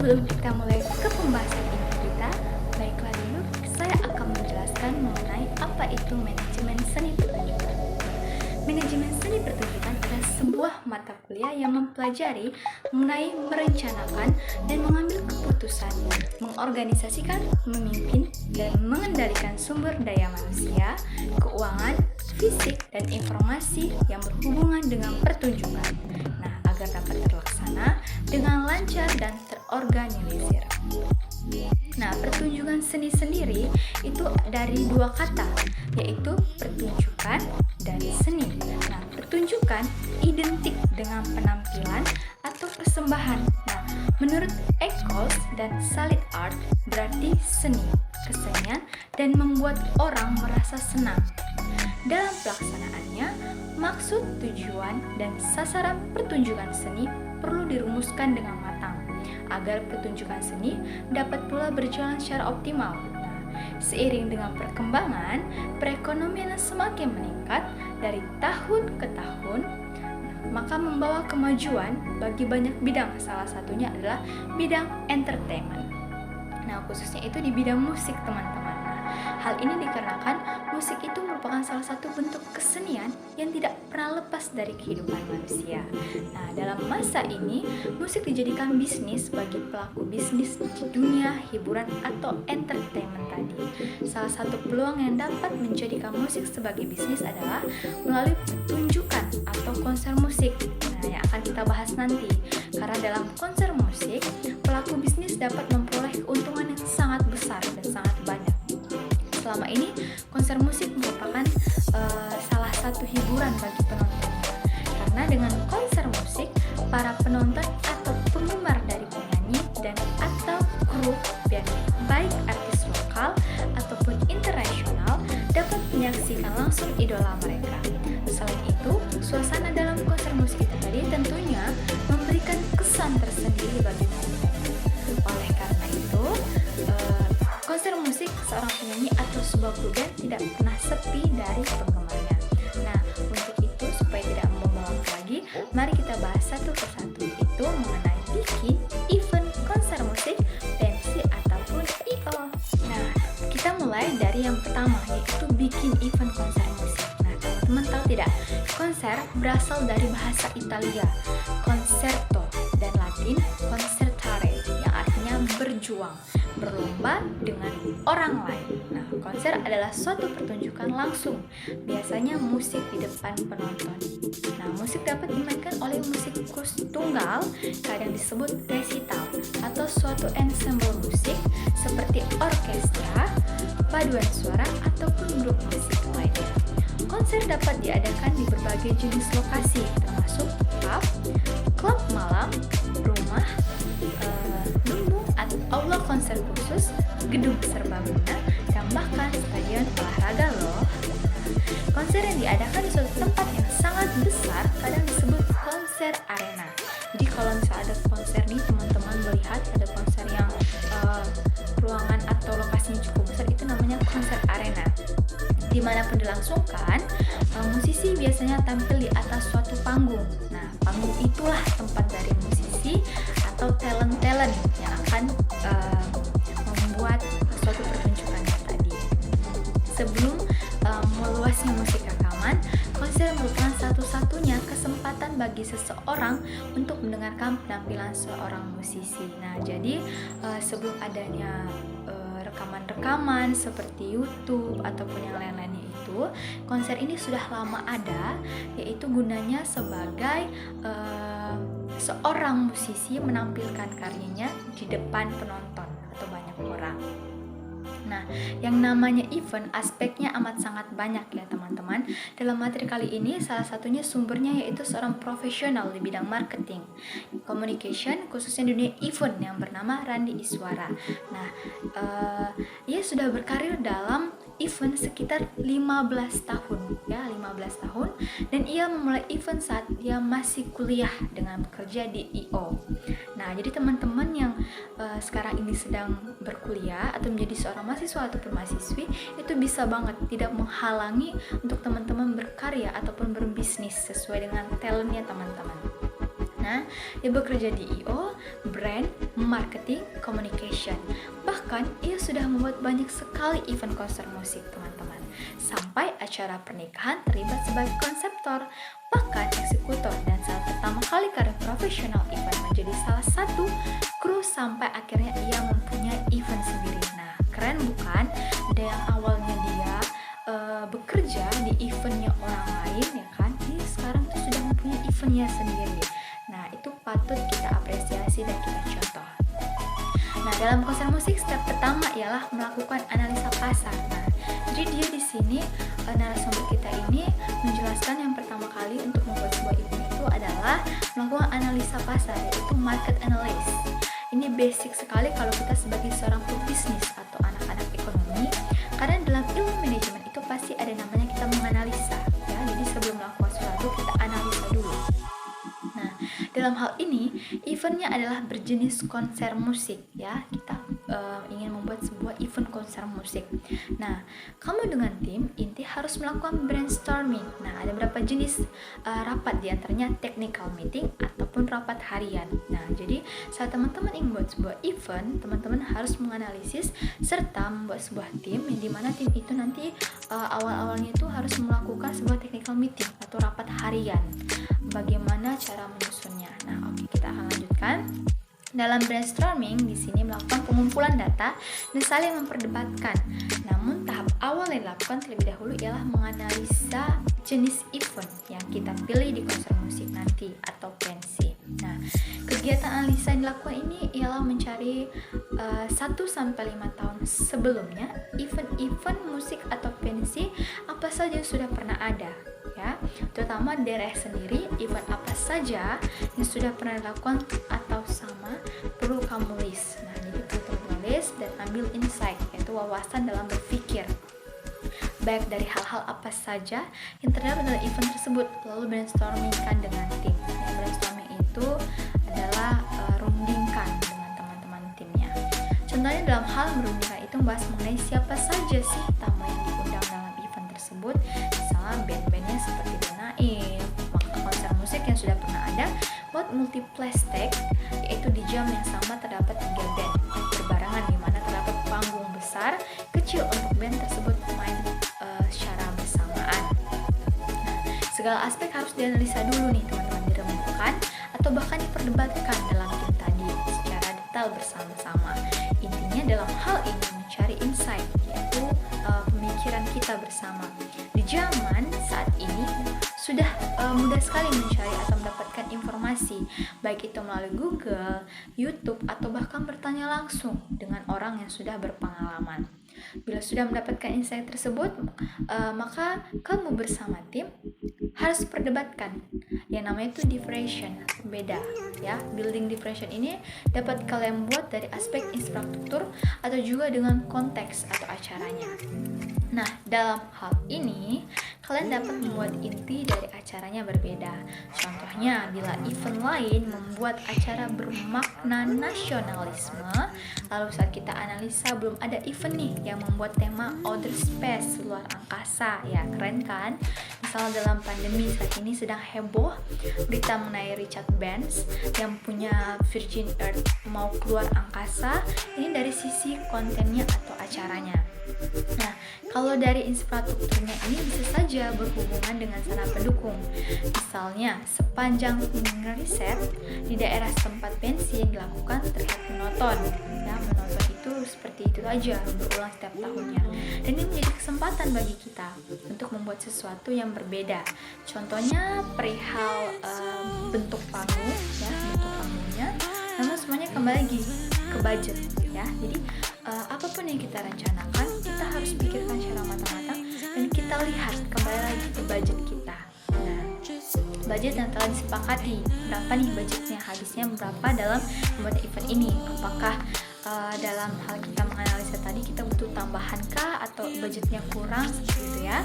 Sebelum kita mulai ke pembahasan inti kita, baiklah dulu saya akan menjelaskan mengenai apa itu manajemen seni pertunjukan. Manajemen seni pertunjukan adalah sebuah mata kuliah yang mempelajari mengenai merencanakan dan mengambil keputusan, mengorganisasikan, memimpin, dan mengendalikan sumber daya manusia, keuangan, fisik, dan informasi yang berhubungan dengan pertunjukan. Nah, agar dapat terlaksana dengan lancar dan terorganisir. Nah, pertunjukan seni sendiri itu dari dua kata, yaitu pertunjukan dan seni. Nah, pertunjukan identik dengan penampilan atau persembahan. Nah, menurut Eccles dan Salid Art berarti seni, kesenian, dan membuat orang merasa senang. Dalam pelaksanaannya, maksud, tujuan, dan sasaran pertunjukan seni perlu dirumuskan dengan matang agar pertunjukan seni dapat pula berjalan secara optimal. Seiring dengan perkembangan, perekonomian yang semakin meningkat dari tahun ke tahun, maka membawa kemajuan bagi banyak bidang. Salah satunya adalah bidang entertainment. Nah, khususnya itu di bidang musik, teman-teman. Hal ini dikarenakan musik itu merupakan salah satu bentuk kesenian yang tidak pernah lepas dari kehidupan manusia. Nah, dalam masa ini, musik dijadikan bisnis bagi pelaku bisnis di dunia hiburan atau entertainment tadi. Salah satu peluang yang dapat menjadikan musik sebagai bisnis adalah melalui pertunjukan atau konser musik. Nah, yang akan kita bahas nanti. Karena dalam konser musik, pelaku bisnis dapat memperoleh keuntungan yang sangat besar dan sangat banyak. Selama ini, konser musik merupakan salah satu hiburan bagi penontonnya. Karena dengan konser musik, para penonton atau penggemar dari penyanyi dan atau grup band, baik artis lokal ataupun internasional, dapat menyaksikan langsung idola mereka. Selain itu, suasana dalam konser musik itu tadi tentunya memberikan kesan tersendiri bagi penonton. Oleh karena itu, konser musik seorang penyanyi atau sebuah grup band tidak pernah sepi dari penggemarnya. Nah, untuk itu supaya tidak membawa lagi, mari kita bahas satu persatu, itu mengenai bikin event konser musik, pensi ataupun I.O. Nah, kita mulai dari yang pertama, yaitu bikin event konser musik. Nah, teman-teman tahu tidak? Konser berasal dari bahasa Italia, concerto, dan Latin concertare, yang artinya berjuang, berlomba dengan orang lain. Nah, konser adalah suatu pertunjukan langsung, biasanya musik di depan penonton. Nah, musik dapat dimainkan oleh musikus tunggal, kadang disebut resital, atau suatu ensemble musik seperti orkestra, paduan suara, ataupun grup musik lainnya. Konser dapat diadakan di berbagai jenis lokasi, termasuk pub, klub malam, rumah, venue atau aula konser khusus, gedung serbaguna, dan bahkan stadion olahraga loh. Konser yang diadakan di suatu tempat yang sangat besar kadang disebut konser arena. Jadi kalau misalnya ada konser nih, teman-teman melihat ada konser yang ruangan atau lokasinya cukup besar, itu namanya konser arena. Dimanapun dilangsungkan, musisi biasanya tampil di atas suatu panggung. Nah, panggung itulah tempat dari musisi atau talent-talent yang akan membuat suatu pertunjukannya tadi. Sebelum meluasnya musik rekaman, konser merupakan satu-satunya kesempatan bagi seseorang untuk mendengarkan penampilan seorang musisi. Nah, jadi sebelum adanya rekaman-rekaman seperti YouTube ataupun yang lain-lainnya itu, konser ini sudah lama ada, yaitu gunanya sebagai seorang musisi menampilkan karyanya di depan penonton atau banyak orang. Nah, yang namanya event aspeknya amat sangat banyak ya teman-teman. Dalam materi kali ini salah satunya sumbernya yaitu seorang profesional di bidang marketing, communication, khususnya di dunia event yang bernama Randy Iswara. Nah, ia sudah berkarir dalam event sekitar 15 tahun ya, 15 tahun, dan ia memulai event saat dia masih kuliah dengan bekerja di I.O. Nah, jadi teman-teman yang sekarang ini sedang berkuliah atau menjadi seorang mahasiswa ataupun mahasiswi, itu bisa banget tidak menghalangi untuk teman-teman berkarya ataupun berbisnis sesuai dengan talentnya teman-teman. Nah, dia bekerja di I/O, brand, marketing, communication. Bahkan, ia sudah membuat banyak sekali event konser musik, teman-teman. Sampai acara pernikahan terlibat sebagai konseptor, bahkan eksekutor, dan saat pertama kali karir profesional event menjadi salah satu kru sampai akhirnya ia mempunyai event sendiri. Nah, keren bukan? Ada yang awalnya dia bekerja di eventnya orang lain, ya kan? Dia sekarang tuh sudah mempunyai eventnya sendiri. Nah, itu patut kita apresiasi dan kita contoh. Nah, dalam konser musik, step pertama ialah melakukan analisa pasar. Nah, jadi dia di sini, narasumber kita ini menjelaskan yang pertama kali untuk membuat sebuah event itu adalah melakukan analisa pasar, yaitu market analysis. Ini basic sekali kalau kita sebagai seorang pebisnis atau anak-anak ekonomi, karena dalam ilmu manajemen itu pasti ada namanya kita menganalisa, ya. Jadi sebelum melakukan sesuatu kita analisa dulu. Nah, dalam hal ini eventnya adalah berjenis konser musik, ya. Kita ingin membuat sebuah event konser musik. Nah, kamu dengan tim inti harus melakukan brainstorming. Nah, ada berapa jenis rapat, diantaranya technical meeting ataupun rapat harian. Nah, jadi saat teman-teman ingin membuat sebuah event, teman-teman harus menganalisis serta membuat sebuah tim, yang dimana tim itu nanti awal-awalnya itu harus melakukan sebuah technical meeting atau rapat harian. Bagaimana cara menyusunnya? Nah, oke, kita akan lanjutkan. Dalam brainstorming, di sini melakukan pengumpulan data dan saling memperdebatkan. Namun, tahap awal yang dilakukan terlebih dahulu ialah menganalisa jenis event yang kita pilih di konser musik nanti atau pensi. Nah, kegiatan analisa yang dilakukan ini ialah mencari 1-5 tahun sebelumnya event-event musik atau pensi apa saja yang sudah pernah ada, ya, terutama daerah sendiri, event apa saja yang sudah pernah dilakukan atau sama perlu kamu list. Nah, jadi perlu kamu list dan ambil insight, yaitu wawasan dalam berpikir, baik dari hal-hal apa saja yang terdapat dalam event tersebut, lalu brainstormingkan dengan tim. Yang brainstorming itu adalah rundingkan dengan teman-teman timnya. Contohnya dalam hal merundingkan itu membahas mengenai siapa saja sih tamu yang diundang dalam event tersebut. Misalnya band-bandnya seperti The Naif, maka konser musik yang sudah pernah ada, buat multiplex stage, yaitu di jam yang sama terdapat 3 band berbarengan, di mana terdapat panggung besar, kecil untuk band tersebut main secara bersamaan. Nah, segala aspek harus dianalisa dulu nih teman-teman, dirembukan atau bahkan diperdebatkan dalam tim tadi secara detail bersama-sama. Intinya dalam hal ini mencari insight, yaitu pemikiran kita bersama. Di zaman saat ini sudah mudah sekali mencari atau mendapatkan informasi, baik itu melalui Google, YouTube, atau bahkan bertanya langsung dengan orang yang sudah berpengalaman. Bila sudah mendapatkan insight tersebut, maka kamu bersama tim harus perdebatkan yang namanya itu differentiation, beda, ya. Building differentiation ini dapat kalian buat dari aspek infrastruktur atau juga dengan konteks atau acaranya. Nah, dalam hal ini kalian dapat membuat inti dari acaranya berbeda. Contohnya, bila event lain membuat acara bermakna nasionalisme, lalu saat kita analisa belum ada event nih yang membuat tema outer space, luar angkasa, ya keren kan? Misalnya dalam pandemi saat ini sedang heboh berita mengenai Richard Branson yang punya Virgin Earth mau keluar angkasa, ini dari sisi kontennya atau acaranya. Nah, kalau dari infrastrukturnya ini bisa saja berhubungan dengan sarana pendukung. Misalnya, sepanjang riset di daerah tempat pensi yang dilakukan terlihat monoton. Ya, monoton itu seperti itu aja, berulang setiap tahunnya. Dan ini menjadi kesempatan bagi kita untuk membuat sesuatu yang berbeda. Contohnya perihal bentuk panggung, ya, bentuk panggungnya. Namun semuanya kembali lagi ke budget, ya. Jadi apapun yang kita rencanakan, kita harus pikirkan secara matang-matang dan kita lihat kembali lagi ke budget kita. Nah, budget yang telah disepakati, berapa nih budgetnya, habisnya berapa dalam membuat event ini? Apakah dalam hal kita menganalisa tadi kita butuh tambahan kah atau budgetnya kurang, seperti itu ya.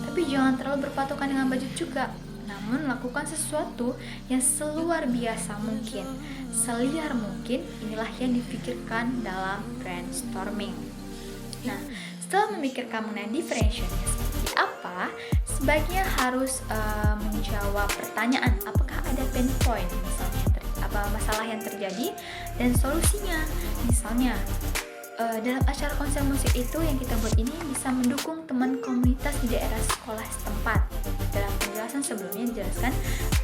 Tapi jangan terlalu berpatokan dengan budget juga, namun lakukan sesuatu yang seluar biasa mungkin, seliar mungkin. Inilah yang dipikirkan dalam brainstorming. Nah, setelah memikirkan mengenai differentiation seperti apa, sebaiknya harus menjawab pertanyaan apakah ada pain point misalnya yang apa masalah yang terjadi dan solusinya. Misalnya dalam acara konser musik itu yang kita buat ini bisa mendukung teman komunitas di daerah sekolah setempat. Dalam penjelasan sebelumnya dijelaskan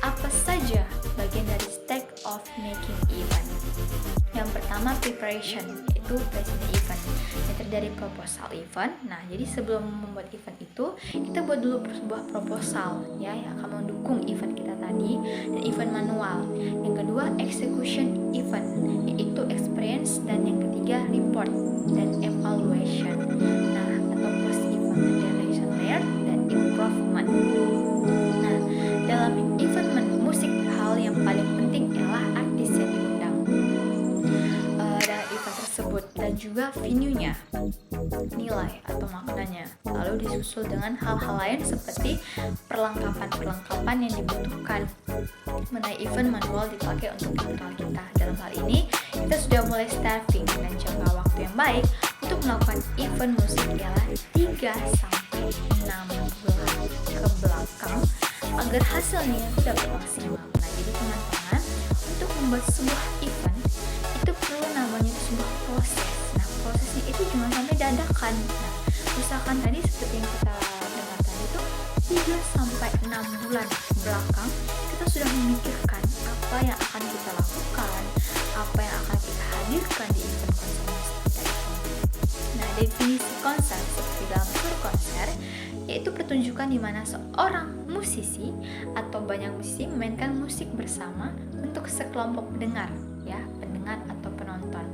apa saja bagian dari step of making event. Yang pertama preparation, yaitu present event yang terdiri dari proposal event. Nah, jadi sebelum membuat event itu kita buat dulu sebuah proposal ya yang akan mendukung event kita tadi, dan event manual. Yang kedua execution event, yaitu experience, dan yang ketiga report dan evaluation. Nah, atau post event ada lesson learned dan improvement. Nah, dalam event musik hal yang paling penting ialah artis yang diundang dalam event tersebut dan juga venue-nya, nilai atau maknanya. Lalu disusul dengan hal-hal lain seperti perlengkapan yang dibutuhkan mengenai event manual dipakai untuk internal kita. Dalam hal ini kita sudah mulai staffing dan jangka waktu yang baik untuk melakukan event musik ialah 3-6 bulan ke belakang agar hasilnya itu dapat maksimal. Nah, jadi teman-teman, untuk membuat sebuah event itu perlu namanya sebuah proses. Nah, prosesnya itu jangan sampai dadakan. Nah, usahakan tadi seperti yang kita dengar tadi itu 3-6 bulan belakang kita sudah memikirkan apa yang akan kita lakukan, apa yang akan kita hadirkan di event konser musik kita itu. Nah, definisi konser seperti dalam tur konser yaitu pertunjukan di mana seorang musisi atau banyak musisi memainkan musik bersama untuk sekelompok pendengar, ya, pendengar atau penonton.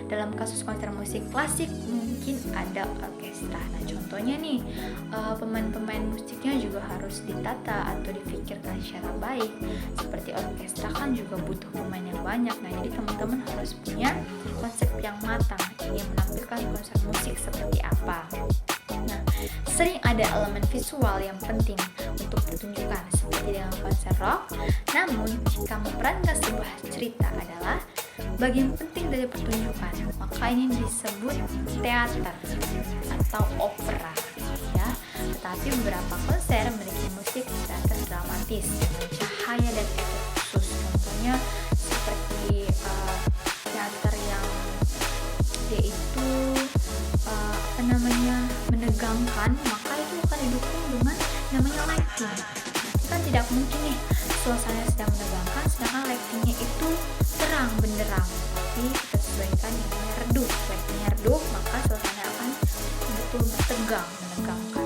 Dalam kasus konser musik klasik mungkin ada orkestra. Nah, contohnya nih, pemain-pemain musiknya juga harus ditata atau difikirkan secara baik. Seperti orkestra kan juga butuh pemain yang banyak. Nah, jadi teman-teman harus punya konsep yang matang yang menampilkan konser musik seperti apa. Nah, sering ada elemen visual yang penting untuk pertunjukan seperti dengan konser rock. Namun, jika memerankan sebuah cerita adalah bagian penting dari pertunjukan, maka ini disebut teater atau opera, ya. Tetapi beberapa konser memiliki musik teater dramatis dengan cahaya dan efek khusus. Contohnya seperti teater yang dia itu menegangkan, maka itu akan didukung dengan namanya lighting. Kan tidak mungkin nih suasana sedang menegangkan sedangkan lightingnya itu terang benderang, tapi kita sesuaikan dengan redup. Lightingnya redup, maka suasana akan betul tegang, menegangkan.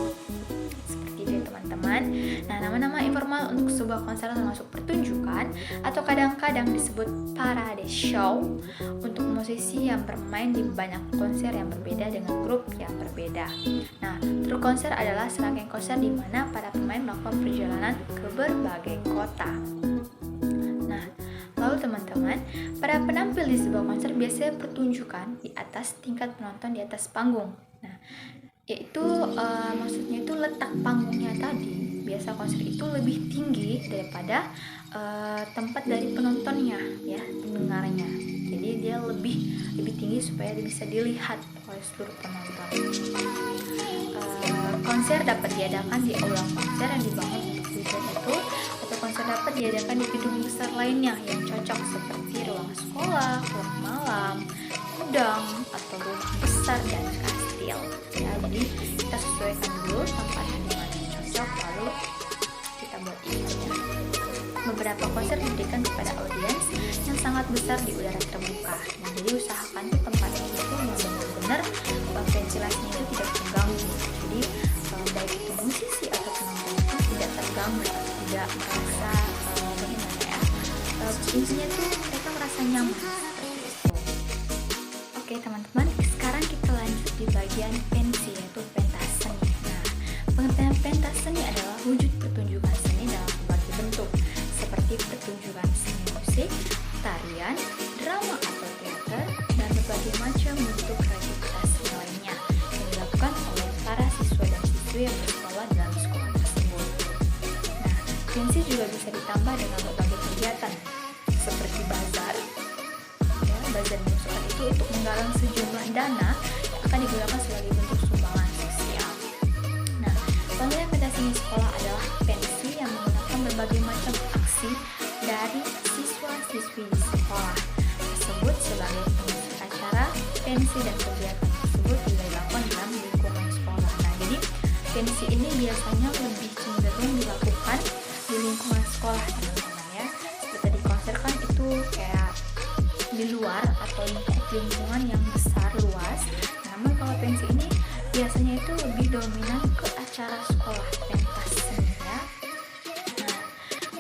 Seperti itu, teman-teman. Nah, nama-nama informal untuk sebuah konser termasuk pertunjukan atau kadang-kadang disebut parade show untuk musisi yang bermain di banyak konser yang berbeda dengan grup yang berbeda. Nah, tur konser adalah serangkaian konser di mana para pemain melakukan perjalanan ke berbagai kota. Nah, lalu teman-teman, para penampil di sebuah konser biasanya pertunjukan di atas tingkat penonton di atas panggung. Nah, yaitu maksudnya itu letak panggungnya tadi. Biasa konser itu lebih tinggi daripada tempat dari penontonnya, ya, pendengarnya. Jadi dia lebih tinggi supaya bisa dilihat oleh seluruh penonton. Konser dapat diadakan di aula konser yang dibangun untuk tujuan itu, atau konser dapat diadakan di gedung besar lainnya yang cocok seperti ruang sekolah, klub malam, gudang, atau rumah besar dan kastil. Ya, jadi kita sesuaikan dulu tempat yang dimana cocok, lalu kita buat eventnya. Beberapa konser diberikan kepada audiens yang sangat besar di udara terbuka. Nah, jadi usahakan tuh tempatnya itu benar-benar ventilasinya itu tidak terganggu. Jadi baik itu musisi atau penonton itu tidak terganggu, tidak merasa bagaimana ya. Intinya tuh mereka merasa nyaman. Oke, teman-teman, sekarang kita lanjut di bagian pensi, yaitu pentas seni. Nah, pengertian pentas seni adalah wujud pertunjukan seni dalam berbagai bentuk, seperti pertunjukan seni musik, tarian, drama atau teater, dan berbagai macam bentuk kreativitas seni lainnya yang dilakukan oleh para siswa dan siswi yang bersekolah dalam sekolah tersebut. Nah, pensi juga bisa ditambah dengan berbagai kegiatan seperti bazar. Ya, bazar merupakan itu untuk menggalang sejumlah dana yang akan digunakan sebagai bentuk sumbangan sosial. Nah, pemilihan pentas seni sekolah adalah pensi yang menggunakan berbagai macam aksi dari siswa-siswi di sekolah dan kegiatan tersebut juga dilakukan dalam lingkungan sekolah. Nah, jadi pensi ini biasanya lebih cenderung dilakukan di lingkungan sekolah, teman-teman ya. Seperti di konser kan itu kayak di luar atau lingkungan yang besar luas. Namun kalau pensi ini biasanya itu lebih dominan ke acara sekolah, pentas seni ya.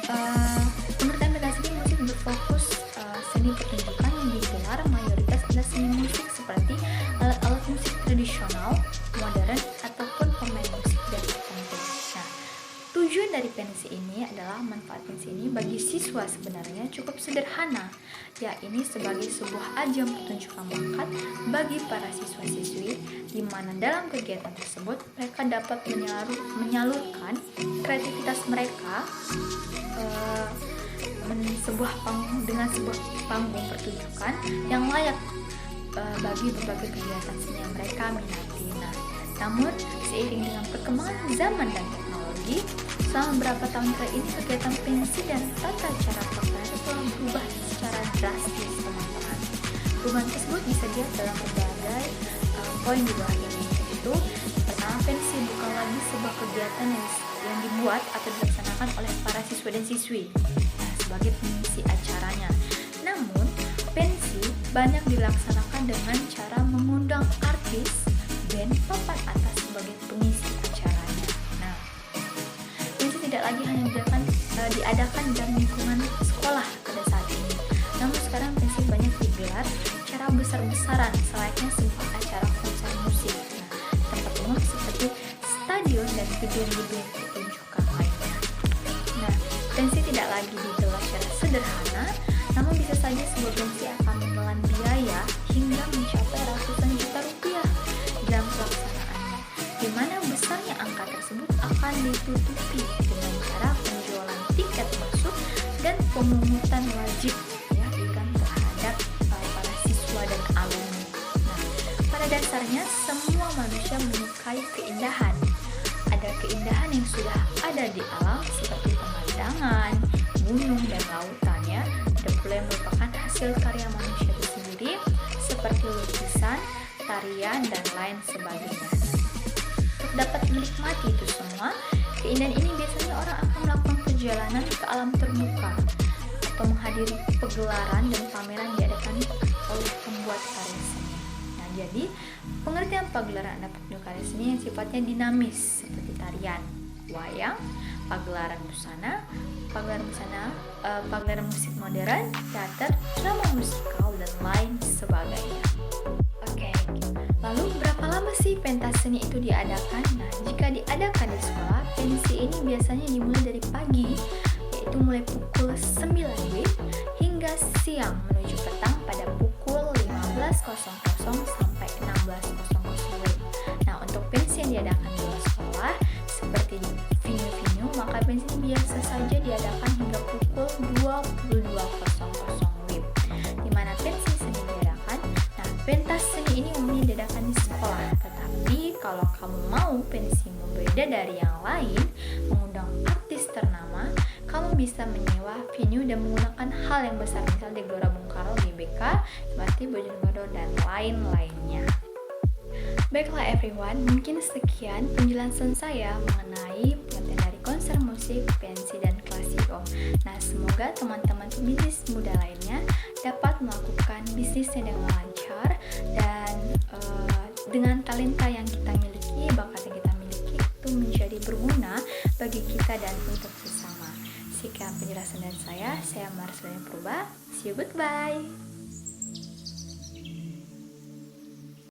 Nah, pengertian pentas seni musik berfokus seni pertunjukan yang digelar mayoritas adalah seni musik seperti alat-alat musik tradisional, modern, ataupun pemain musik dari tertentu. Nah, tujuan dari pensi ini adalah manfaat pensi ini bagi siswa sebenarnya cukup sederhana, yakni sebagai sebuah ajang pertunjukan bakat bagi para siswa-siswi, di mana dalam kegiatan tersebut mereka dapat menyalurkan kreativitas mereka dengan sebuah panggung pertunjukan yang layak bagi berbagai kegiatan seni yang mereka minati. Nah, namun seiring dengan perkembangan zaman dan teknologi, selama beberapa tahun terakhir ini kegiatan pensi dan tata cara pelaksanaan telah berubah secara drastis, teman-teman. Perubahan tersebut bisa dilihat dalam berbagai poin di bawah ini. Yaitu, pertama, pensi bukan lagi sebuah kegiatan yang dibuat atau dilaksanakan oleh para siswa dan siswi sebagai pengisi acaranya. Namun, pensi banyak dilaksanakan dengan cara mengundang artis, band papan atas sebagai pengisi acaranya. Nah, pensi tidak lagi hanya diadakan dalam lingkungan sekolah pada saat ini. Namun sekarang pensi banyak digelar secara besar-besaran selayaknya sebuah acara konser musik. Nah, tempat umum seperti stadion dan gedung-gedung pertunjukan lainnya. Nah, pensi tidak lagi digelar secara sederhana, namun bisa saja sebuah pensi akan menelan biaya hingga mencapai ratusan juta rupiah dalam pelaksanaannya, di mana besarnya angka tersebut akan ditutupi dengan cara penjualan tiket masuk dan pemungutan wajib ya iuran terhadap para siswa dan alumni. Nah, pada dasarnya semua manusia menyukai keindahan. Ada keindahan yang sudah ada di alam seperti pemandangan, gunung dan lautannya. Ada pula yang merupakan hasil karya manusia itu sendiri seperti lukisan, tarian, dan lain sebagainya. Untuk dapat menikmati itu semua, keindahan ini biasanya orang akan melakukan perjalanan ke alam terbuka atau menghadiri pegelaran dan pameran diadakan oleh pembuat karya seni. Nah, jadi pengertian pagelaran ada pertunjukan karya seni yang sifatnya dinamis seperti tarian, wayang, pagelaran busana, pagelaran musik modern, teater, drama musikal, dan lain sebagainya. Oke, lalu berapa lama sih pentas seni itu diadakan? Nah, jika diadakan di sekolah, pensi ini biasanya dimulai dari pagi, yaitu mulai pukul 9 WIB hingga siang menuju petang pada pukul 15.00 sampai 16.00 WIB. Nah, untuk pensi yang diadakan di luar sekolah, seperti di venue-venue, maka pensi ini biasa saja diadakan hingga pukul 22.00 WIB. Di mana pensi seni diadakan? Nah, pentas seni ini umumnya diadakan di sekolah. Tetapi kalau kamu mau pensimu beda dari yang lain, mengundang artis ternama, kamu bisa menyewa venue dan menggunakan hal yang besar, misal di Gelora Bung Karno, GBK, seperti Bojonegoro dan lain-lainnya. Baiklah everyone, mungkin sekian penjelasan saya mengenai pengertian dari konser musik, pensi, dan klasiko. Nah, semoga teman-teman pebisnis muda lainnya dapat melakukan bisnisnya dengan lancar dan dengan talenta yang kita miliki, bakat yang kita miliki itu menjadi berguna bagi kita dan untuk sesama. Sekian penjelasan dari saya Marcelina Purba. See you, goodbye.